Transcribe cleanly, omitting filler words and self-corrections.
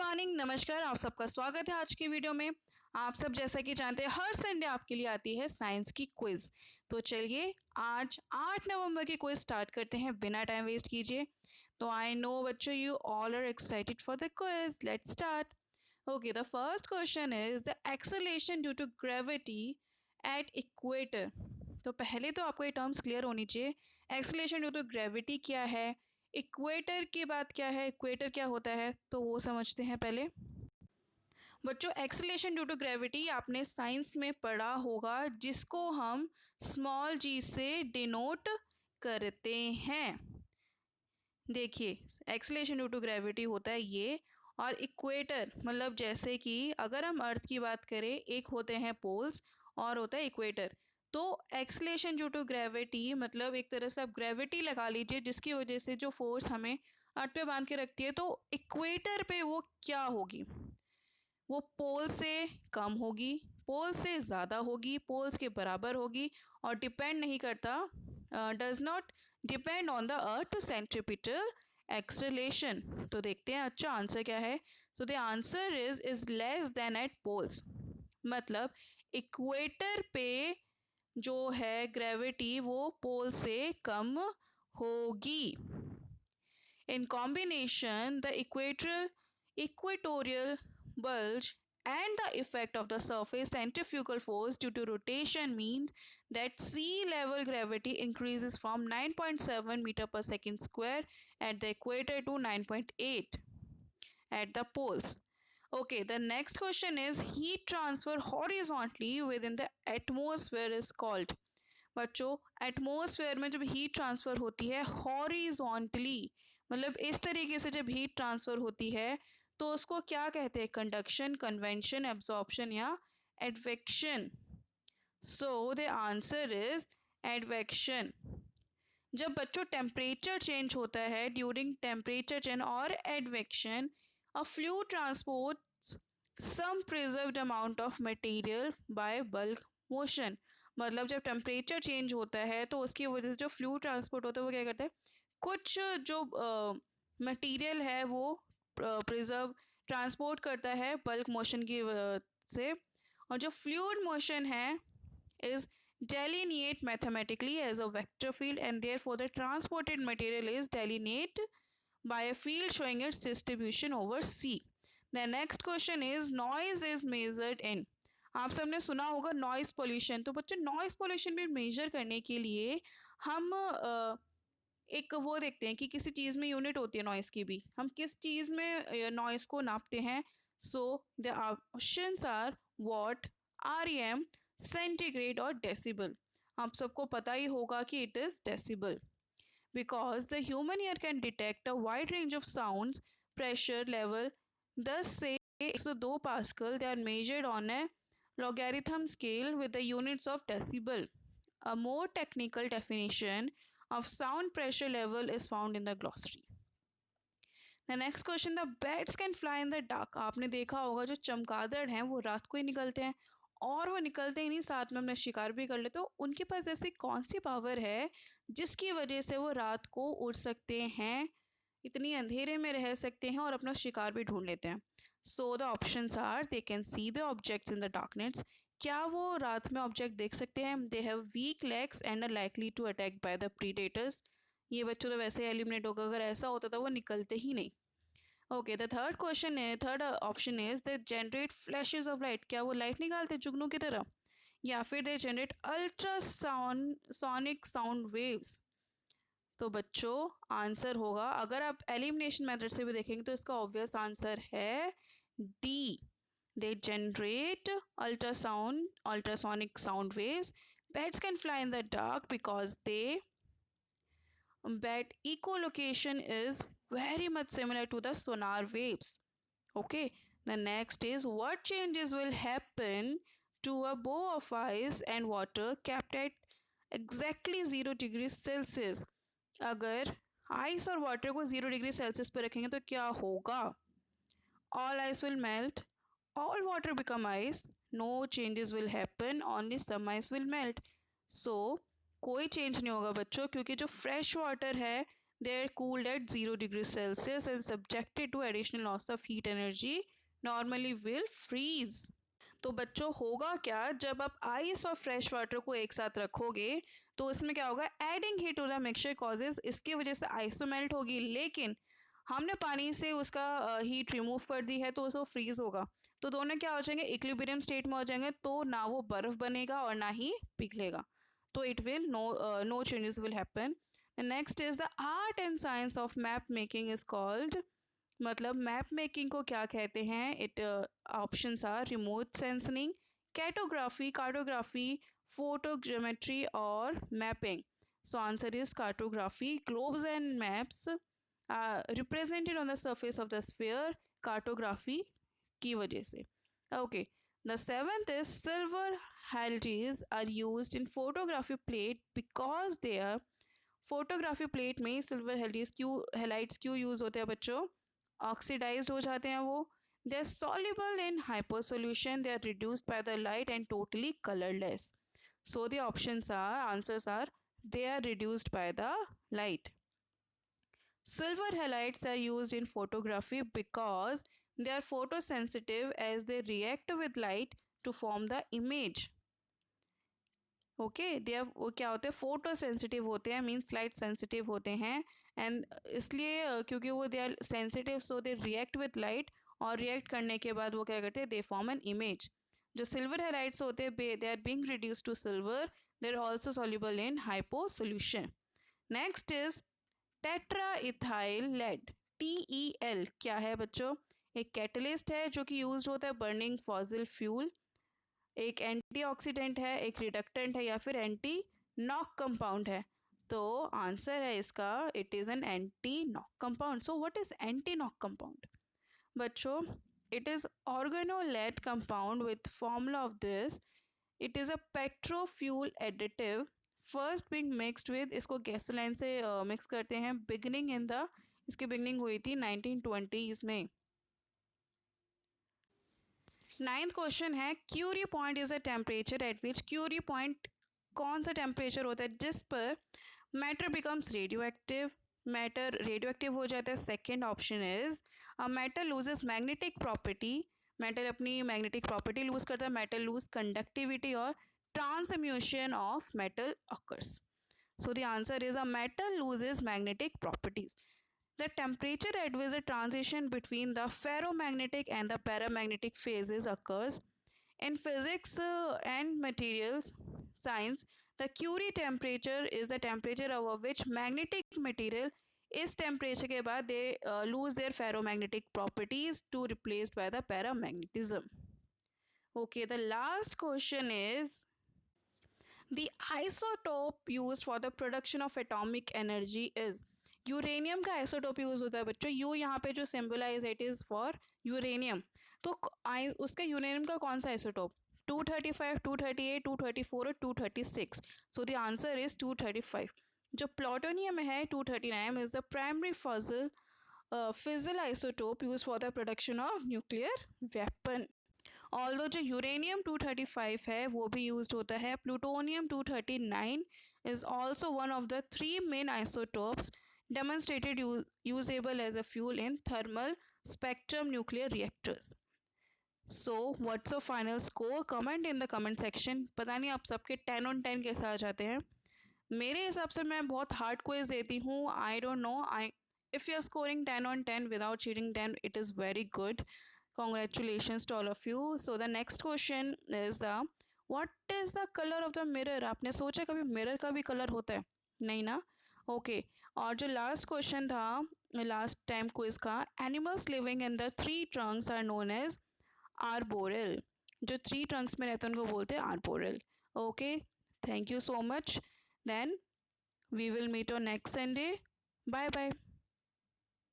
Morning, नमस्कार। आप सबका स्वागत है आज की वीडियो में। आप सब जैसा कि जानते हैं हर संडे आपके लिए आती है साइंस की क्विज। तो चलिए आज 8 नवंबर की क्विज स्टार्ट करते हैं बिना टाइम वेस्ट कीजिए। तो आई नो बच्चों you all are excited for the quiz. Let's start. Okay, the first question is the acceleration due to gravity at equator. तो पहले तो आपको ये टर्म्स क्लियर होनी चाहिए। एक्सेलेरेशन ड्यू टू ग्रेविटी क्या है, इक्वेटर की बात क्या है, इक्वेटर क्या होता है, तो वो समझते हैं पहले। बच्चों, एक्सेलेरेशन ड्यू टू ग्रेविटी आपने साइंस में पढ़ा होगा, जिसको हम स्मॉल जी से डिनोट करते हैं। देखिए, एक्सेलेरेशन ड्यू टू ग्रेविटी होता है ये, और इक्वेटर मतलब जैसे कि अगर हम अर्थ की बात करें, एक होते हैं पोल्स और होता है इक्वेटर। तो एक्सेलेरेशन ड्यू टू ग्रेविटी मतलब एक तरह से आप ग्रेविटी लगा लीजिए, जिसकी वजह से जो फोर्स हमें अर्थ पे बांध के रखती है, तो इक्वेटर पे वो क्या होगी, वो पोल से कम होगी, पोल से ज़्यादा होगी, पोल्स के बराबर होगी, और डिपेंड नहीं करता, does not depend on the earth centripetal acceleration. तो देखते हैं अच्छा आंसर क्या है। So the answer is less than at poles. मतलब इक्वेटर पे जो है ग्रेविटी वो पोल से कम होगी। In combination, the equatorial bulge and the effect of the surface centrifugal force due to rotation means that sea level gravity increases from 9.7 meter per second square at the equator to 9.8 at the poles. Okay, the next question is heat transfer horizontally within the atmosphere is called. बच्चों, atmosphere में जब heat transfer होती है horizontally, मतलब इस तरीके से जब हीट ट्रांसफ़र होती है, तो उसको क्या कहते हैं, conduction, convection, absorption or advection. So the answer is advection. जब बच्चों टेम्परेचर चेंज होता है, ड्यूरिंग टेम्परेचर चेंज और advection, a fluid transports some preserved amount of material by bulk motion. मतलब जब टेम्परेचर चेंज होता है तो उसकी वजह से जो फ्लूइड ट्रांसपोर्ट होता है वो क्या करता है, कुछ जो मटेरियल है वो प्रिजर्व ट्रांसपोर्ट करता है बल्क मोशन की से। और जो फ्लूइड मोशन है is delineate mathematically as a vector field, and therefore the transported material is delineated by a field showing its distribution over C. The next question is noise is measured in. आप सबने सुना होगा noise pollution. तो बच्चों, noise pollution में major करने के लिए हम एक वो देखते हैं कि किसी चीज़ में यूनिट होती है नॉइस की भी, हम किस चीज़ में नॉइस को नापते हैं। So the options are watt, RM, centigrade और डेसिबल। आप सबको पता ही होगा कि it is decibel, because the human ear can detect a wide range of sounds. Pressure level 10 से 102 pascal, they are measured on a logarithm scale with the units of decibel. A more technical definition of sound pressure level is found in the glossary. The next question, the bats can fly in the dark. आपने देखा होगा जो चमगादड़ हैं वो रात को ही निकलते हैं, और वो निकलते ही नहीं, साथ में अपना शिकार भी कर लेते। तो उनके पास ऐसी कौन सी पावर है जिसकी वजह से वो रात को उड़ सकते हैं, इतनी अंधेरे में रह सकते हैं और अपना शिकार भी ढूंढ लेते हैं। So the options are, they can see the objects in the darkness. क्या वो रात में ऑब्जेक्ट देख सकते हैं? They have weak legs and are likely to attack by the predators. ये बच्चों तो वैसे एलिमिनेट होगा, अगर ऐसा होता तो वो निकलते ही नहीं। ओके, द थर्ड क्वेश्चन है, third option is they generate flashes of light. क्या वो लाइट निकालते जुगनू की तरह, या फिर they generate ultra sonic sound waves? तो बच्चों आंसर होगा, अगर आप एलिमिनेशन मेथड से भी देखेंगे तो इसका ऑब्वियस आंसर है D, they generate ultrasonic sound waves. Bats can fly in the dark because bat echolocation is very much similar to the sonar waves. Okay, the next is what changes will happen to a bowl of ice and water kept at exactly 0 degrees Celsius? अगर ice और water को 0 degree Celsius पर रखेंगे तो क्या होगा? All ice will melt, all water become ice, no changes will happen, only some ice will melt. So कोई change नहीं होगा बच्चों, क्योंकि जो फ्रेश वाटर है they are cooled at 0 degrees Celsius and subjected to additional loss of heat energy, normally will freeze. तो बच्चों होगा क्या जब आप आइस और फ्रेश वाटर को एक साथ रखोगे, तो इसमें क्या होगा, adding heat to the mixture causes, इसकी वजह से आइस तो मेल्ट होगी, लेकिन हमने पानी से उसका हीट रिमूव कर दी है तो उसको फ्रीज होगा, तो दोनों क्या हो जाएंगे, इक्विलिब्रियम स्टेट में हो जाएंगे, तो ना वो बर्फ बनेगा और ना ही पिघलेगा, तो it will no changes will happen. Next is the art and science of map making is called, मतलब मैप मेकिंग को क्या कहते हैं, it options are remote sensing, cartography, cartography, photogrammetry और mapping. So answer is cartography. Globes and maps represented on the surface of the sphere, cartography की वजह से. Okay, the seventh is silver halides are used in photography plate because they are, photography plate में silver हैलिडेज क्यों, halides क्यों use होते हैं बच्चों, oxidised हो जाते हैं वो, they are soluble in hypo solution, they are reduced by the light and totally colorless. So the options are, answers are, they are reduced by the light. Silver halides are used in photography because they are photosensitive as they react with light to form the image. Okay, they are, वो क्या होते हैं, photo sensitive होते हैं, means light sensitive होते हैं, and इसलिए क्योंकि वो they are sensitive so they react with light, और रिएक्ट करने के बाद वो क्या करते हैं, दे फॉर्म एन इमेज. जो सिल्वर हैलाइड्स होते हैं they are being reduce to silver, they are also soluble in hypo solution. Next is tetra ethyl lead, TEL क्या है बच्चों, एक कैटलिस्ट है जो कि यूज होता है बर्निंग फॉसिल फ्यूल, एक एंटीऑक्सीडेंट है, एक रिडक्टेंट है, या फिर एंटी नॉक कंपाउंड है. तो आंसर है इसका, it is an anti knock compound. So what is anti knock compound बच्चों, it is organolead compound with formula of this, it is a petrofuel additive, first being mixed with, इसको gasoline से mix करते हैं, beginning in the, इसकी beginning हुई थी 1920s में. Ninth question है, Curie point is a temperature at which, Curie point कौन सा टेम्परेचर होता है जिस पर matter becomes radio active, matter radio active हो जाता है. Second option is a matter loses magnetic property, matter अपनी मैग्नेटिक प्रॉपर्टी लूज करता है, मैटर लूज कंडक्टिविटी और transmutation of metal occurs. So the answer is a metal loses magnetic properties. The temperature at which the transition between the ferromagnetic and the paramagnetic phases occurs. In physics and materials science, the Curie temperature is the temperature over which magnetic material is temperature के बाद they lose their ferromagnetic properties to replaced by the paramagnetism. Okay, the last question is the isotope used for the production of atomic energy is, uranium का isotope use होता है बच्चों, U यहाँ पे जो symbolize it is for uranium, तो उसका uranium का कौन सा आइसोटोप, 235, 238, 234 और 236. सो द आंसर इज 235. जो प्लूटोनियम है 239 is the primary fizzle isotope use for the production of nuclear weapon. Although जो यूरेनियम 235 है वो भी यूज होता है, plutonium 239 is also one of the 3 main isotopes demonstrated usable as a fuel in thermal spectrum nuclear reactors. So what's your final score? Comment in the comment section. पता नहीं आप सबके 10 on 10 कैसे आ जाते हैं. मेरे हिसाब से मैं बहुत हार्ड क्विज देती हूँ. I don't know. If you are scoring 10 on 10 without cheating, then it is very good. Congratulations to all of you. So the next question is what is the color of the mirror? आपने सोचा कभी mirror का भी colour होता है? नहीं ना. Okay, और जो लास्ट क्वेश्चन था लास्ट टाइम क्विज का, animals living in the 3 trunks are known as arboreal, जो 3 ट्रंक्स में रहते हैं उनको बोलते हैं arboreal. Okay, thank you so much. Then we will meet on next Sunday. Bye bye.